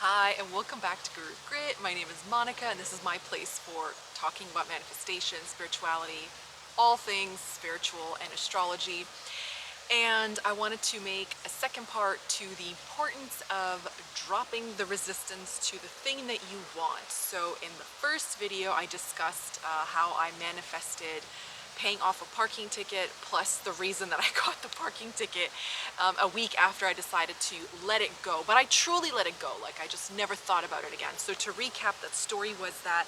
Hi, and welcome back to Guru Grit. My name is Monica, and this is my place for talking about manifestation, spirituality, all things spiritual and astrology. And I wanted to make a second part to the importance of dropping the resistance to the thing that you want. So in the first video, I discussed how I manifested paying off a parking ticket, plus the reason that I got the parking ticket a week after I decided to let it go. But I truly let it go, like I just never thought about it again. So to recap, that story was that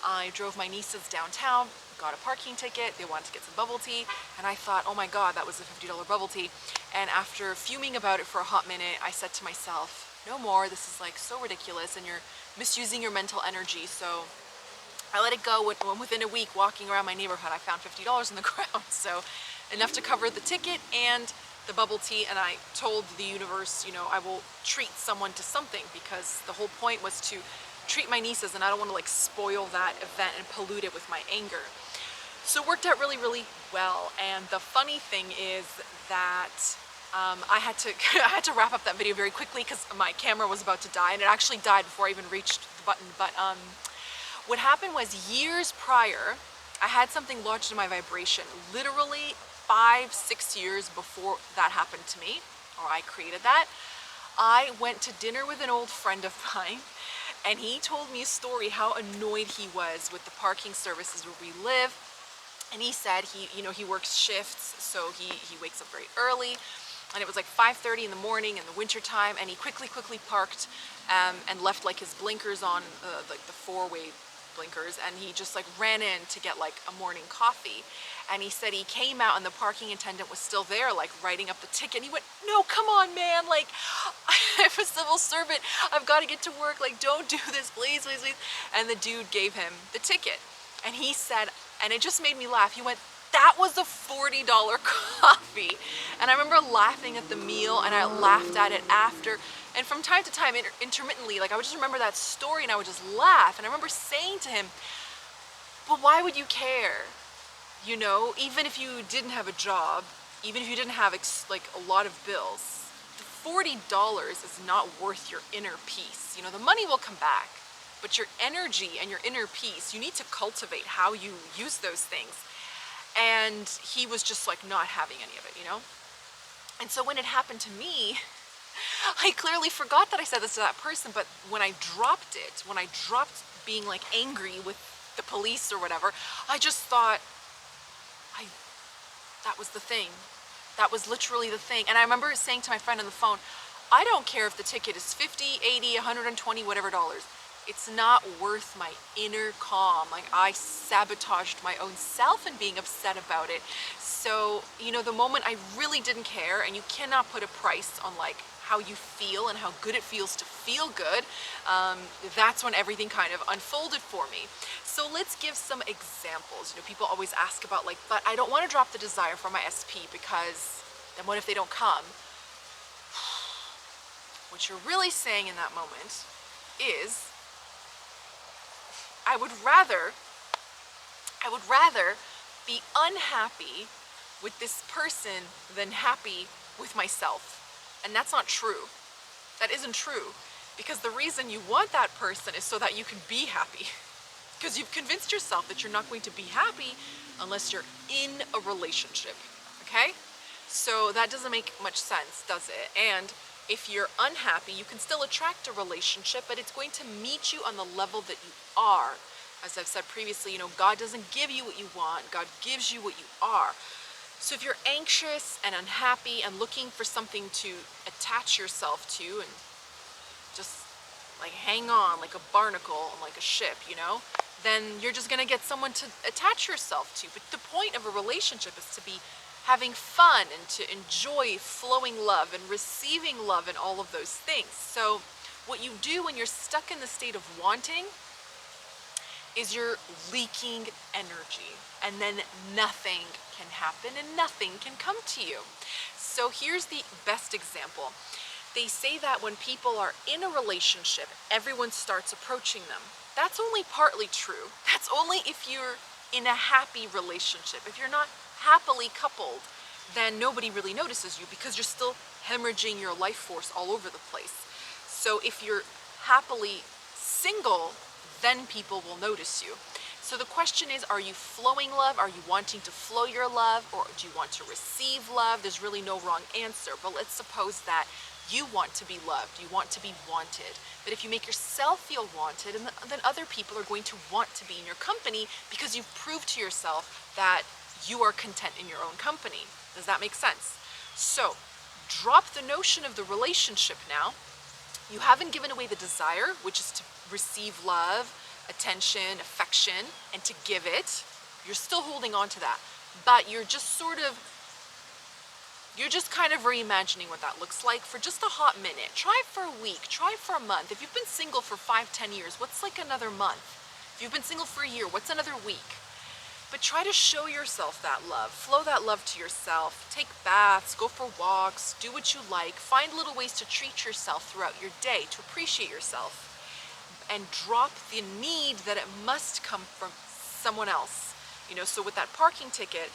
I drove my nieces downtown, got a parking ticket, they wanted to get some bubble tea, and I thought, oh my god, that was a $50 bubble tea. And after fuming about it for a hot minute, I said to myself, no more, this is like so ridiculous and you're misusing your mental energy. So I let it go. Within a week, walking around my neighborhood, I found $50 in the ground. So enough to cover the ticket and the bubble tea. And I told the universe, you know, I will treat someone to something, because the whole point was to treat my nieces, and I don't want to like spoil that event and pollute it with my anger. So it worked out really, really well. And the funny thing is that I had to wrap up that video very quickly because my camera was about to die, and it actually died before I even reached the button. But what happened was, years prior, I had something lodged in my vibration, literally 5-6 years before that happened to me, or I created that. I went to dinner with an old friend of mine, and he told me a story how annoyed he was with the parking services where we live. And he said he works shifts, so he wakes up very early, and it was like 5:30 in the morning in the winter time, and he quickly parked and left like his blinkers on, like the four-way blinkers, and he just like ran in to get like a morning coffee. And he said he came out and the parking attendant was still there, like writing up the ticket, and he went, no, come on, man, like I'm a civil servant, I've got to get to work, like don't do this, please. And the dude gave him the ticket, and he said, and it just made me laugh, he went, that was a $40 coffee. And I remember laughing at the meal, and I laughed at it after. And from time to time, intermittently, like I would just remember that story and I would just laugh. And I remember saying to him, but why would you care? You know, even if you didn't have a job, even if you didn't have like a lot of bills, the $40 is not worth your inner peace. You know, the money will come back, but your energy and your inner peace, you need to cultivate how you use those things. And he was just like not having any of it, you know? And so when it happened to me, I clearly forgot that I said this to that person, but when I dropped it, when I dropped being like angry with the police or whatever, I just thought, that was the thing. That was literally the thing. And I remember saying to my friend on the phone, I don't care if the ticket is 50, 80, 120, whatever dollars. It's not worth my inner calm. Like I sabotaged my own self in being upset about it. So, you know, the moment I really didn't care, and you cannot put a price on like how you feel and how good it feels to feel good, that's when everything kind of unfolded for me. So let's give some examples. You know, people always ask about like, but I don't want to drop the desire for my SP because then what if they don't come? What you're really saying in that moment is, I would rather be unhappy with this person than happy with myself. And that's not true. That isn't true. Because the reason you want that person is so that you can be happy. Because you've convinced yourself that you're not going to be happy unless you're in a relationship. Okay? So that doesn't make much sense, does it? And if you're unhappy, you can still attract a relationship, but it's going to meet you on the level that you are. As I've said previously, you know, God doesn't give you what you want. God gives you what you are. So if you're anxious and unhappy and looking for something to attach yourself to and just like hang on like a barnacle on like a ship, you know, then you're just going to get someone to attach yourself to. But the point of a relationship is to be having fun and to enjoy flowing love and receiving love and all of those things. So what you do when you're stuck in the state of wanting is you're leaking energy, and then nothing can happen and nothing can come to you. So here's the best example. They say that when people are in a relationship, everyone starts approaching them. That's only partly true. That's only if you're in a happy relationship. If you're not happily coupled, then nobody really notices you because you're still hemorrhaging your life force all over the place. So if you're happily single, then people will notice you. So the question is, are you flowing love? Are you wanting to flow your love, or do you want to receive love? There's really no wrong answer, but let's suppose that you want to be loved, you want to be wanted. But if you make yourself feel wanted, and then other people are going to want to be in your company because you've proved to yourself that you are content in your own company. Does that make sense? So drop the notion of the relationship now. You haven't given away the desire, which is to receive love, attention, affection, and to give it. You're still holding on to that, but you're just kind of reimagining what that looks like for just a hot minute. Try it for a week, try it for a month. If you've been single for 5-10 years, what's like another month? If you've been single for a year, what's another week? But try to show yourself that love, flow that love to yourself, take baths, go for walks, do what you like, find little ways to treat yourself throughout your day, to appreciate yourself, and drop the need that it must come from someone else. You know, so with that parking ticket,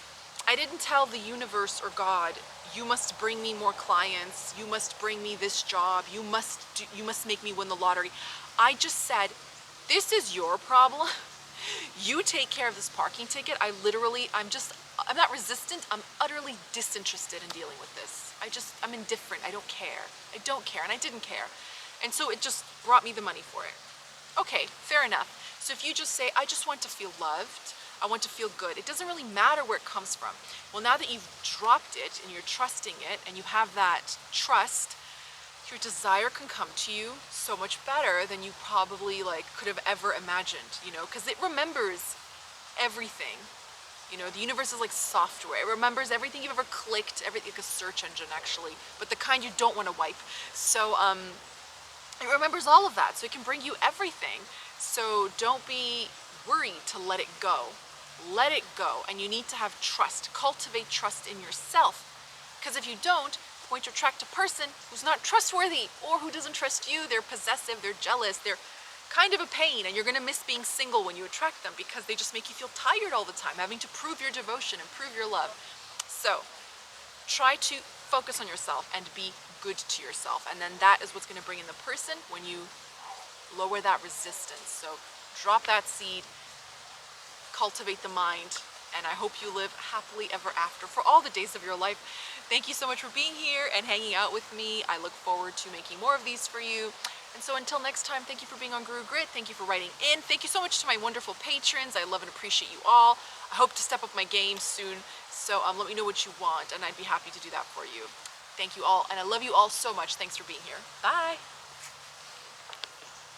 I didn't tell the universe or God, you must bring me more clients, you must bring me this job, you must make me win the lottery. I just said, this is your problem. You take care of this parking ticket. I'm not resistant, I'm utterly disinterested in dealing with this. I'm indifferent, I don't care, and I didn't care. And so it just brought me the money for it. Okay, fair enough. So if you just say, I just want to feel loved, I want to feel good, it doesn't really matter where it comes from. Well, now that you've dropped it and you're trusting it and you have that trust, your desire can come to you so much better than you probably could have ever imagined, you know, because it remembers everything. You know, the universe is like software. It remembers everything you've ever clicked, everything, like a search engine actually, but the kind you don't want to wipe. So it remembers all of that, so it can bring you everything. So don't be worried to let it go. Let it go, and you need to have trust. Cultivate trust in yourself, because if you don't, going to attract a person who's not trustworthy or who doesn't trust you. They're possessive, they're jealous, they're kind of a pain, and you're gonna miss being single when you attract them because they just make you feel tired all the time, having to prove your devotion and prove your love. So try to focus on yourself and be good to yourself, and then that is what's gonna bring in the person when you lower that resistance. So drop that seed, cultivate the mind, and I hope you live happily ever after for all the days of your life. Thank you so much for being here and hanging out with me. I look forward to making more of these for you. And so until next time, thank you for being on Guru Grit. Thank you for writing in. Thank you so much to my wonderful patrons. I love and appreciate you all. I hope to step up my game soon. So let me know what you want, and I'd be happy to do that for you. Thank you all, and I love you all so much. Thanks for being here. Bye.